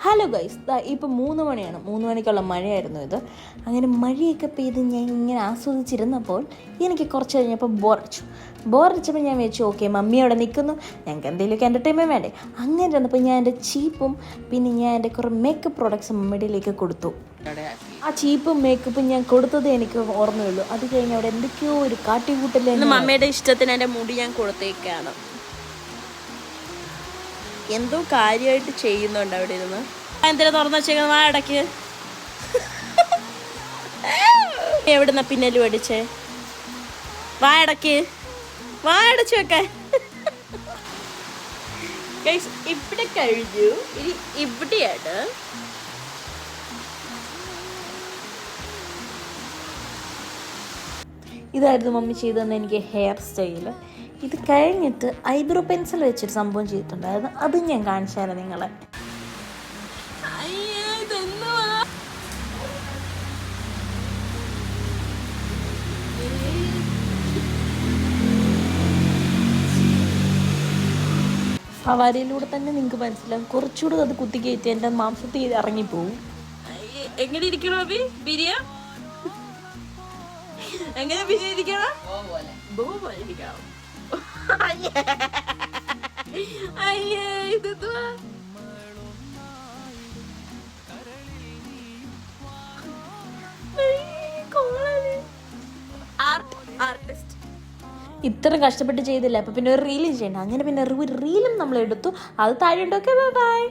Hello guys, ഇപ്പോൾ 3 മണിയാണ്. 3 മണിക്കുള്ള മഴയായിരുന്നു ഇത്. അങ്ങനെ മഴയൊക്കെ പെയ്ത് ഞാൻ ഇങ്ങനെ ആസ്വദിച്ചിരുന്നപ്പോൾ എനിക്ക് കുറച്ച് കഴിഞ്ഞപ്പോൾ ബോറടിച്ചപ്പോൾ ഞാൻ വെച്ചു, ഓക്കെ മമ്മി അവിടെ നിൽക്കുന്നു, ഞങ്ങൾക്ക് എന്തെങ്കിലുമൊക്കെ എൻ്റർടൈൻമെൻറ്റ് വേണ്ടേ. അങ്ങനെ ഇരുന്നപ്പോൾ ഞാൻ എൻ്റെ ചീപ്പും പിന്നെ ഞാൻ എൻ്റെ കുറേ മേക്കപ്പ് പ്രോഡക്ട്സ് മമ്മിയുടെയിലേക്ക് കൊടുത്തു. ആ ചീപ്പും മേക്കപ്പും ഞാൻ കൊടുത്തത് എനിക്ക് ഓർമ്മയുള്ളൂ. അത് കഴിഞ്ഞ് അവിടെ എന്തൊക്കെയോ ഒരു കാട്ടിക്കൂട്ടല്ലേ. മമ്മിയുടെ ഇഷ്ടത്തിന് എൻ്റെ മുടി ഞാൻ കൊടുത്തേക്കാണ്. എന്തോ കാര്യമായിട്ട് ചെയ്യുന്നുണ്ട് അവിടെ ഇരുന്ന്. എന്തിനാ തുറന്നു വെച്ചേക്കുന്നത്? വാ ഇടയ്ക്ക് എവിടുന്ന പിന്നലും അടിച്ചേ? വാ ഇടയ്ക്ക് വാ അടച്ചു വെക്കാൻ. ഇവിടെ കഴിഞ്ഞു, ഇനി ഇവിടെയാണ്. ഇതായിരുന്നു മമ്മി ചെയ്തു തന്നെ എനിക്ക് ഹെയർ സ്റ്റൈൽ. ഇത് കഴിഞ്ഞിട്ട് ഐബ്രോ പെൻസിൽ വെച്ചൊരു സംഭവം ചെയ്തിട്ടുണ്ടായിരുന്നു. അതും ഞാൻ കാണിച്ചായിരുന്നു നിങ്ങളെ. സവാരിയിലൂടെ തന്നെ നിങ്ങൾക്ക് മനസ്സിലാവും, കുറച്ചുകൂടെ അത് കുത്തിക്കയറ്റി എൻ്റെ മാംസത്തിൽ ഇറങ്ങിപ്പോവും. എങ്ങനെ ഇരിക്കണോ അഭി? ബിരിയാ എങ്ങനെ ബിരിയാണി ഇരിക്കണം? ഇത്ര കഷ്ടപ്പെട്ട് ചെയ്തില്ല, അപ്പൊ പിന്നെ ഒരു റീലും ചെയ്യണ്ട. അങ്ങനെ പിന്നെ ഒരു റീലും നമ്മൾ എടുത്തു. അത് താഴെ ഉണ്ടോക്കെ. ബൈ.